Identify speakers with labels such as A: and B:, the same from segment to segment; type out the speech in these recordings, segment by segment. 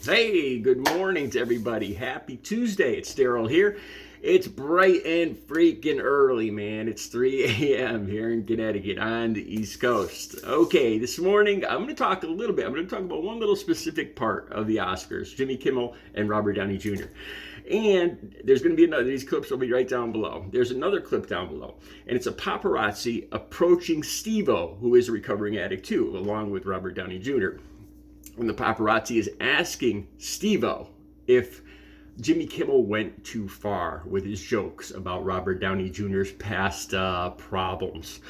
A: Hey, good morning to everybody. Happy Tuesday. It's Daryl here. It's bright and freaking early, man. It's 3 a.m. here in Connecticut on the East Coast. Okay, this morning I'm going to talk a little bit. I'm going to talk about one little specific part of the Oscars, Jimmy Kimmel and Robert Downey Jr. And there's going to be another, these clips will be right down below. There's another clip down below, and it's a paparazzi approaching Steve-O, who is a recovering addict too, along with Robert Downey Jr. And the paparazzi is asking Steve-O if Jimmy Kimmel went too far with his jokes about Robert Downey Jr.'s past problems.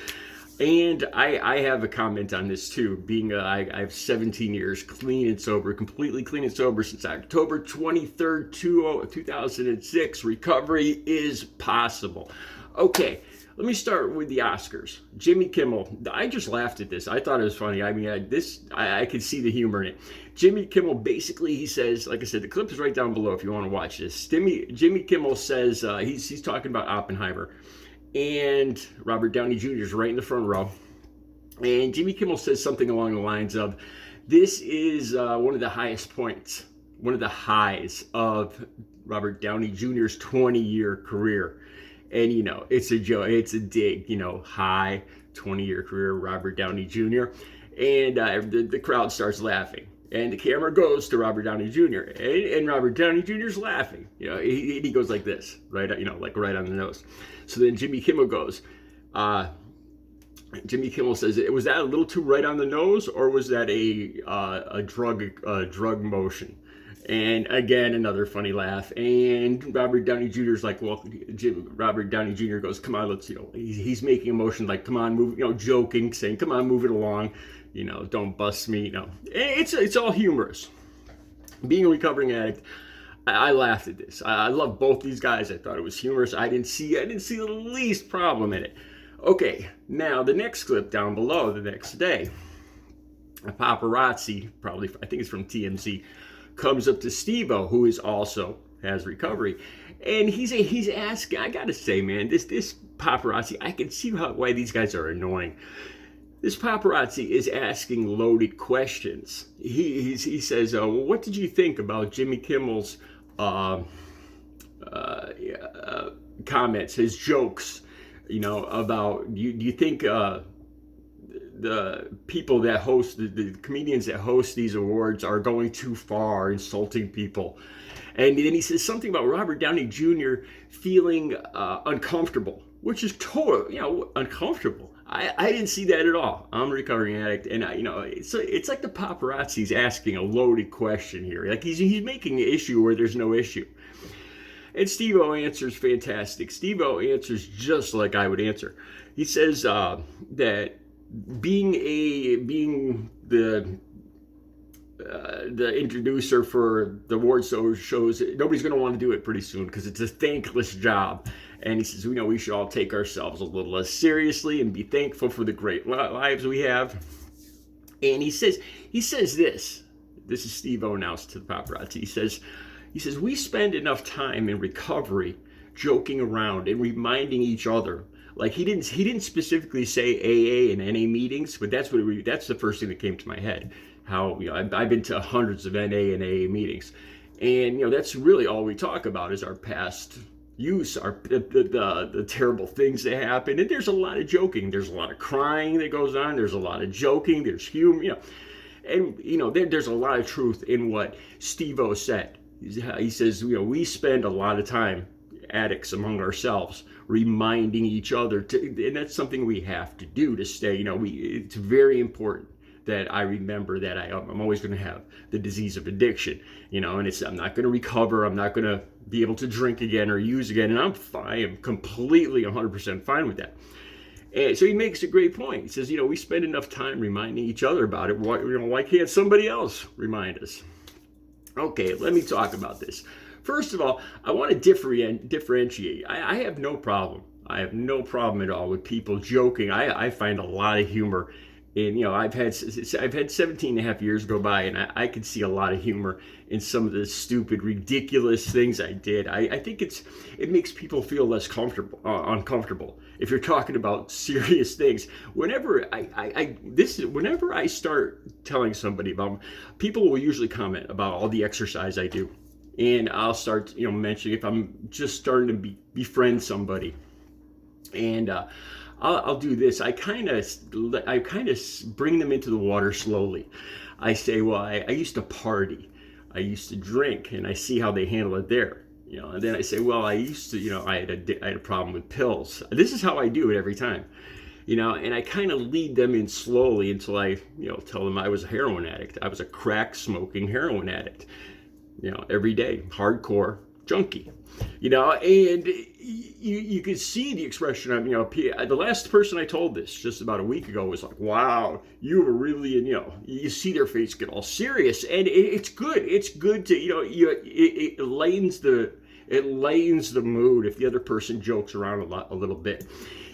A: And I have a comment on this too, being I have 17 years clean and sober, completely clean and sober since October 23rd, 2006. Recovery is possible. Okay, let me start with the Oscars. Jimmy Kimmel, I just laughed at this. I thought it was funny. I mean, I could see the humor in it. Jimmy Kimmel, basically, he says, like I said, the clip is right down below if you want to watch this. Jimmy Kimmel says, he's talking about Oppenheimer, and Robert Downey Jr. is right in the front row. And Jimmy Kimmel says something along the lines of, this is one of the highest points, one of the highs of Robert Downey Jr.'s 20-year career. And, you know, it's a joke, it's a dig, you know, high 20-year career, Robert Downey Jr. And the crowd starts laughing. And the camera goes to Robert Downey Jr. And Robert Downey Jr. is laughing. You know, he goes like this, right, you know, like right on the nose. So then Jimmy Kimmel goes, Jimmy Kimmel says, was that a little too right on the nose, or was that a drug motion? And again, another funny laugh. And Robert Downey Jr. is like, well, Robert Downey Jr. goes, come on, let's, you know, he's making a motion like, come on, move, you know, joking, saying, come on, move it along, you know, don't bust me, you know. It's all humorous. Being a recovering addict, I laughed at this. I love both these guys. I thought it was humorous. I didn't see the least problem in it. Okay, now the next clip down below, the next day, a paparazzi, probably, I think it's from TMZ, comes up to Steve-O, who is also has recovery, and he's asking. I gotta say, man, this paparazzi, I can see why these guys are annoying. This paparazzi is asking loaded questions. He says, well, what did you think about Jimmy Kimmel's comments, his jokes? You know, about do you think the people that host, the comedians that host these awards are going too far, insulting people? And then he says something about Robert Downey Jr. feeling uncomfortable, which is totally, you know, uncomfortable. I didn't see that at all. I'm a recovering addict, and you know, it's like the paparazzi's asking a loaded question here. Like he's making an issue where there's no issue. And Steve-O answers fantastic. Steve-O answers just like I would answer. He says that being the introducer for the award shows, nobody's going to want to do it pretty soon because it's a thankless job. And he says, you know, we should all take ourselves a little less seriously and be thankful for the great lives we have. And he says this is Steve-O now to the paparazzi. He says, we spend enough time in recovery joking around and reminding each other. Like he didn't specifically say AA and NA meetings, but that's the first thing that came to my head. How, you know, I've been to hundreds of NA and AA meetings, and you know, that's really all we talk about is our past use, the terrible things that happen. And there's a lot of joking, there's a lot of crying that goes on, there's a lot of joking, there's humor, you know, and you know, there's a lot of truth in what Steve-O said. He says, you know, we spend a lot of time, addicts among ourselves, reminding each other and that's something we have to do to stay, you know, it's very important that I remember that I'm always going to have the disease of addiction, you know, and I'm not going to recover, I'm not going to be able to drink again or use again, and I am completely 100% fine with that. And so he makes a great point. He says, you know, we spend enough time reminding each other about it. Why can't somebody else remind us? Okay, let me talk about this. First of all, I want to differentiate. I have no problem. I have no problem at all with people joking. I find a lot of humor in, you know, I've had 17 and a half years go by, and I can see a lot of humor in some of the stupid, ridiculous things I did. I think it makes people feel less uncomfortable. if you're talking about serious things, whenever whenever I start telling somebody about, people will usually comment about all the exercise I do. And I'll start, mentioning if I'm just starting to befriend somebody. And I'll do this. I kind of bring them into the water slowly. I say, well, I used to party, I used to drink, and I see how they handle it there. And then I say, well, I used to, I had a problem with pills. This is how I do it every time. And I kind of lead them in slowly until I, tell them I was a heroin addict. I was a crack smoking heroin addict. Every day, hardcore junkie. And you could see the expression of, the last person I told this just about a week ago was like, wow, you were really, you see their face get all serious, and it's good. It's good to, it lightens the mood if the other person jokes around a little bit.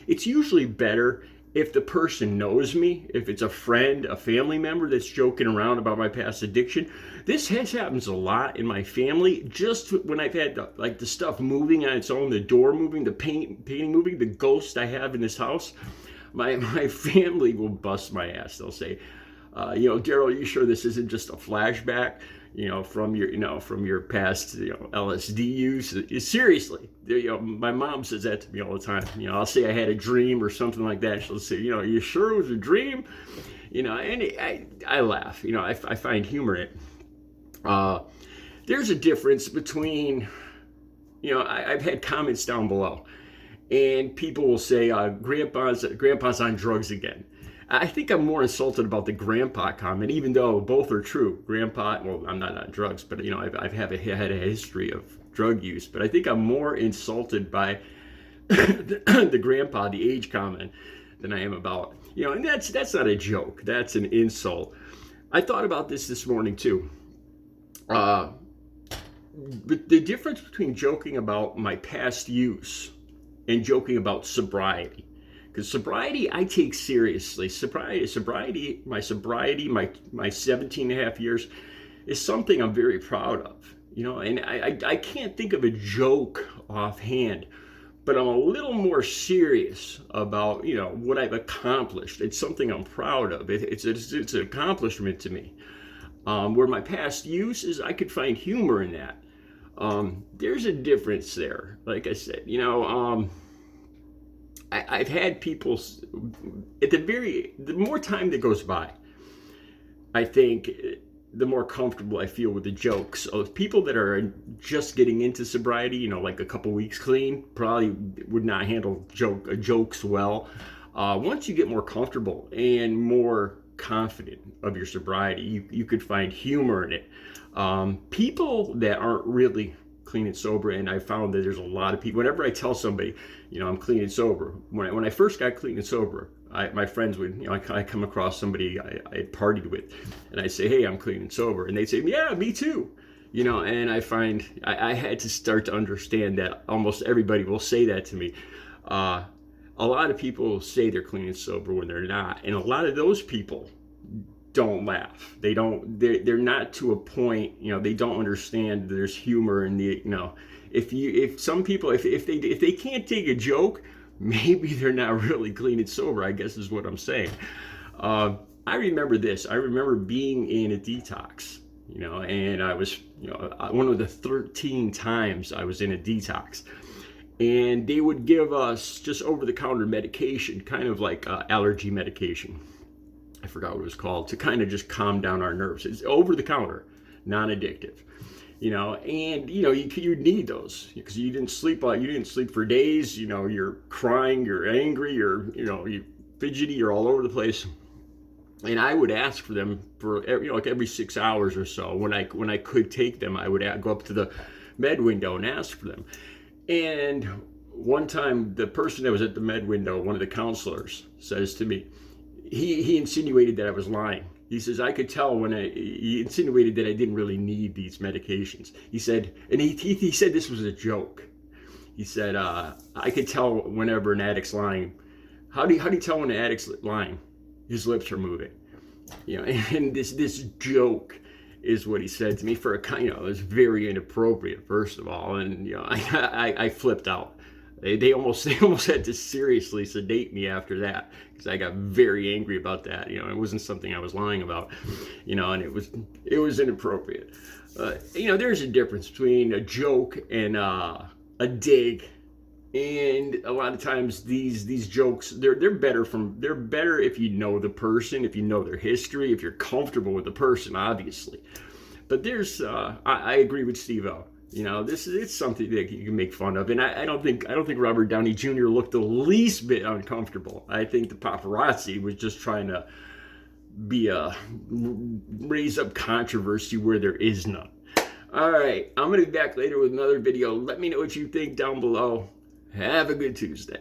A: It's usually better if the person knows me, if it's a friend, a family member that's joking around about my past addiction. This happens a lot in my family. Just when I've had the stuff moving on its own, the door moving, the painting moving, the ghost I have in this house, my family will bust my ass. They'll say, Daryl, are you sure this isn't just a flashback, from your past, LSD use? Seriously, my mom says that to me all the time. I'll say I had a dream or something like that. She'll say, are you sure it was a dream? And I laugh. I find humor in it. There's a difference between, I've had comments down below, and people will say, grandpa's on drugs again. I think I'm more insulted about the grandpa comment, even though both are true. Grandpa, well, I'm not on drugs, but I've had a history of drug use. But I think I'm more insulted by the grandpa, the age comment, than I am about, and that's not a joke. That's an insult. I thought about this morning too. But the difference between joking about my past use and joking about sobriety. Because sobriety, I take seriously. Sobriety, my 17 and a half years is something I'm very proud of. And I can't think of a joke offhand, but I'm a little more serious about, what I've accomplished. It's something I'm proud of. It's an accomplishment to me. Where my past use is, I could find humor in that. There's a difference there. Like I said, I've had people, the more time that goes by, I think the more comfortable I feel with the jokes. So people that are just getting into sobriety, like a couple weeks clean, probably would not handle jokes well. Once you get more comfortable and more confident of your sobriety, you could find humor in it. People that aren't really clean and sober, and I found that there's a lot of people, whenever I tell somebody, I'm clean and sober, when I first got clean and sober, my friends would, I come across somebody I had partied with, and I say, hey, I'm clean and sober, and they'd say, yeah, me too, and I find I had to start to understand that almost everybody will say that to me. A lot of people say they're clean and sober when they're not, and a lot of those people don't laugh. They're not to a point, they don't understand there's humor in the, if some people, if they can't take a joke, maybe they're not really clean and sober, I guess is what I'm saying. I remember this. I remember being in a detox, and I was, one of the 13 times I was in a detox. And they would give us just over-the-counter medication, kind of like allergy medication. I forgot what it was called, to kind of just calm down our nerves. It's over-the-counter, non-addictive. And you need those because you didn't sleep for days. You're crying, you're angry, you're fidgety, you're all over the place. And I would ask for them for every 6 hours or so. When I could take them, I would go up to the med window and ask for them. And one time, the person that was at the med window, one of the counselors, says to me, he insinuated that I was lying. He says, I could tell he insinuated that I didn't really need these medications. He said, and he said this was a joke. He said, I could tell whenever an addict's lying. How do you tell when an addict's lying? His lips are moving. And this joke is what he said to me. For a it was very inappropriate, first of all, and I flipped out. They almost had to seriously sedate me after that, because I got very angry about that. You know, it wasn't something I was lying about, you know, and it was inappropriate. You know, there's a difference between a joke and a dig. And a lot of times these jokes, they're better if you know the person, if you know their history, if you're comfortable with the person, obviously. But there's I agree with Steve-O. You know, it's something that you can make fun of, and I don't think Robert Downey Jr. looked the least bit uncomfortable. I think the paparazzi was just trying to raise up controversy where there is none. All right, I'm gonna be back later with another video. Let me know what you think down below. Have a good Tuesday.